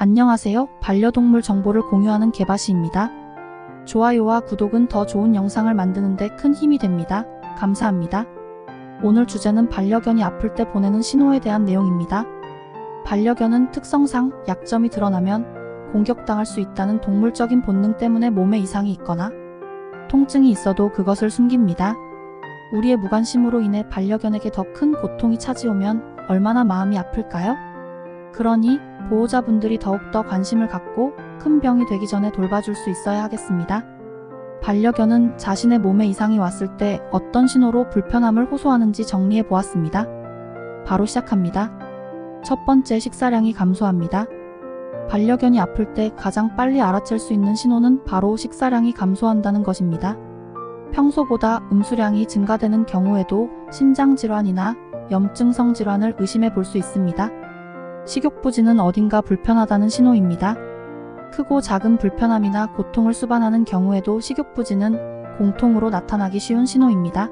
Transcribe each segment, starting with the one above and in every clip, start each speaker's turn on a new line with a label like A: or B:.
A: 안녕하세요. 반려동물 정보를 공유하는 개바시입니다. 좋아요와 구독은 더 좋은 영상을 만드는 데 큰 힘이 됩니다. 감사합니다. 오늘 주제는 반려견이 아플 때 보내는 신호에 대한 내용입니다. 반려견은 특성상 약점이 드러나면 공격당할 수 있다는 동물적인 본능 때문에 몸에 이상이 있거나 통증이 있어도 그것을 숨깁니다. 우리의 무관심으로 인해 반려견에게 더 큰 고통이 찾아오면 얼마나 마음이 아플까요? 그러니 보호자분들이 더욱더 관심을 갖고 큰 병이 되기 전에 돌봐줄 수 있어야 하겠습니다. 반려견은 자신의 몸에 이상이 왔을 때 어떤 신호로 불편함을 호소하는지 정리해 보았습니다. 바로 시작합니다. 첫 번째, 식사량이 감소합니다. 반려견이 아플 때 가장 빨리 알아챌 수 있는 신호는 바로 식사량이 감소한다는 것입니다. 평소보다 음수량이 증가되는 경우에도 신장질환이나 염증성 질환을 의심해 볼 수 있습니다. 식욕부진은 어딘가 불편하다는 신호입니다. 크고 작은 불편함이나 고통을 수반하는 경우에도 식욕부진은 공통으로 나타나기 쉬운 신호입니다.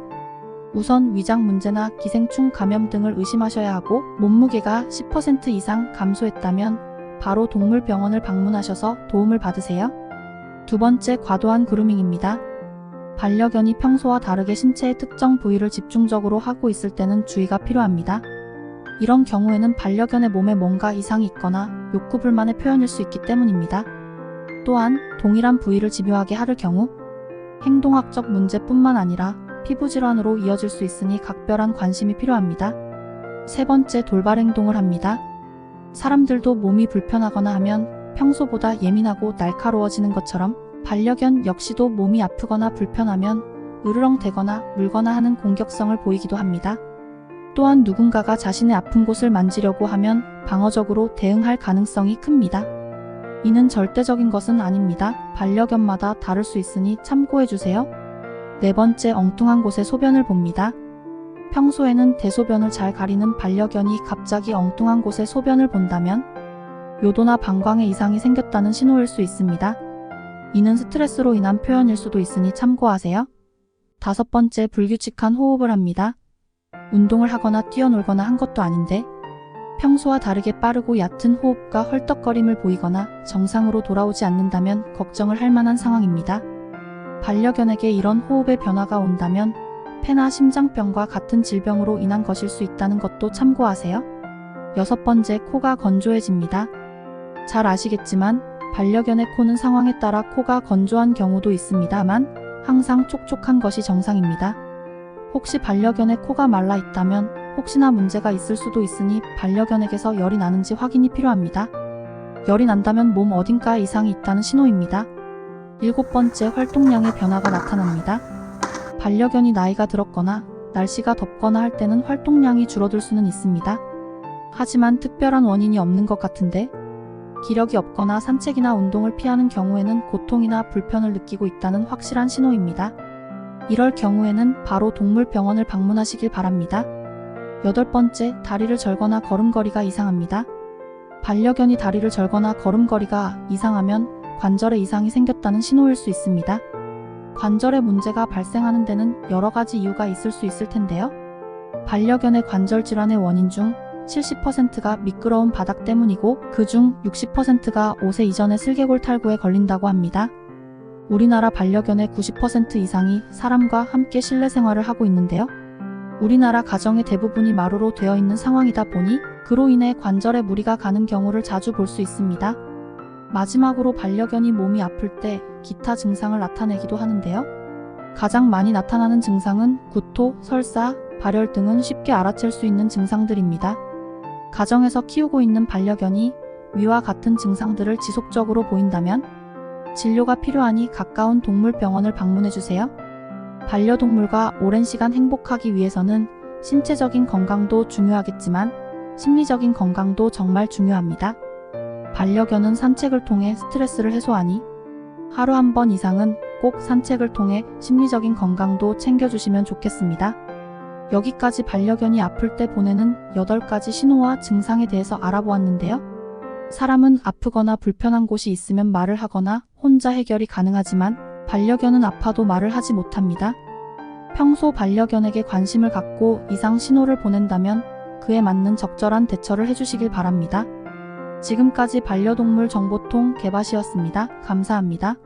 A: 우선 위장 문제나 기생충 감염 등을 의심하셔야 하고, 몸무게가 10% 이상 감소했다면 바로 동물병원을 방문하셔서 도움을 받으세요. 두 번째, 과도한 그루밍입니다. 반려견이 평소와 다르게 신체의 특정 부위를 집중적으로 하고 있을 때는 주의가 필요합니다. 이런 경우에는 반려견의 몸에 뭔가 이상이 있거나 욕구불만의 표현일 수 있기 때문입니다. 또한 동일한 부위를 집요하게 하를 경우 행동학적 문제뿐만 아니라 피부질환으로 이어질 수 있으니 각별한 관심이 필요합니다. 세 번째, 돌발 행동을 합니다. 사람들도 몸이 불편하거나 하면 평소보다 예민하고 날카로워지는 것처럼 반려견 역시도 몸이 아프거나 불편하면 으르렁대거나 물거나 하는 공격성을 보이기도 합니다. 또한 누군가가 자신의 아픈 곳을 만지려고 하면 방어적으로 대응할 가능성이 큽니다. 이는 절대적인 것은 아닙니다. 반려견마다 다를 수 있으니 참고해주세요. 네 번째, 엉뚱한 곳에 소변을 봅니다. 평소에는 대소변을 잘 가리는 반려견이 갑자기 엉뚱한 곳에 소변을 본다면 요도나 방광에 이상이 생겼다는 신호일 수 있습니다. 이는 스트레스로 인한 표현일 수도 있으니 참고하세요. 다섯 번째, 불규칙한 호흡을 합니다. 운동을 하거나 뛰어놀거나 한 것도 아닌데 평소와 다르게 빠르고 얕은 호흡과 헐떡거림을 보이거나 정상으로 돌아오지 않는다면 걱정을 할 만한 상황입니다. 반려견에게 이런 호흡의 변화가 온다면 폐나 심장병과 같은 질병으로 인한 것일 수 있다는 것도 참고하세요. 여섯 번째, 코가 건조해집니다. 잘 아시겠지만 반려견의 코는 상황에 따라 코가 건조한 경우도 있습니다만 항상 촉촉한 것이 정상입니다. 혹시 반려견의 코가 말라 있다면 혹시나 문제가 있을 수도 있으니 반려견에게서 열이 나는지 확인이 필요합니다. 열이 난다면 몸 어딘가에 이상이 있다는 신호입니다. 일곱 번째, 활동량의 변화가 나타납니다. 반려견이 나이가 들었거나 날씨가 덥거나 할 때는 활동량이 줄어들 수는 있습니다. 하지만 특별한 원인이 없는 것 같은데 기력이 없거나 산책이나 운동을 피하는 경우에는 고통이나 불편을 느끼고 있다는 확실한 신호입니다. 이럴 경우에는 바로 동물병원을 방문하시길 바랍니다. 여덟 번째, 다리를 절거나 걸음걸이가 이상합니다. 반려견이 다리를 절거나 걸음걸이가 이상하면 관절에 이상이 생겼다는 신호일 수 있습니다. 관절에 문제가 발생하는 데는 여러 가지 이유가 있을 수 있을 텐데요. 반려견의 관절 질환의 원인 중 70%가 미끄러운 바닥 때문이고 그중 60%가 5세 이전의 슬개골 탈구에 걸린다고 합니다. 우리나라 반려견의 90% 이상이 사람과 함께 실내 생활을 하고 있는데요. 우리나라 가정의 대부분이 마루로 되어 있는 상황이다 보니 그로 인해 관절에 무리가 가는 경우를 자주 볼 수 있습니다. 마지막으로 반려견이 몸이 아플 때 기타 증상을 나타내기도 하는데요. 가장 많이 나타나는 증상은 구토, 설사, 발열 등은 쉽게 알아챌 수 있는 증상들입니다. 가정에서 키우고 있는 반려견이 위와 같은 증상들을 지속적으로 보인다면 진료가 필요하니 가까운 동물병원을 방문해주세요. 반려동물과 오랜 시간 행복하기 위해서는 신체적인 건강도 중요하겠지만 심리적인 건강도 정말 중요합니다. 반려견은 산책을 통해 스트레스를 해소하니 하루 한 번 이상은 꼭 산책을 통해 심리적인 건강도 챙겨주시면 좋겠습니다. 여기까지 반려견이 아플 때 보내는 8가지 신호와 증상에 대해서 알아보았는데요. 사람은 아프거나 불편한 곳이 있으면 말을 하거나 혼자 해결이 가능하지만 반려견은 아파도 말을 하지 못합니다. 평소 반려견에게 관심을 갖고 이상 신호를 보낸다면 그에 맞는 적절한 대처를 해주시길 바랍니다. 지금까지 반려동물 정보통 개밭이었습니다. 감사합니다.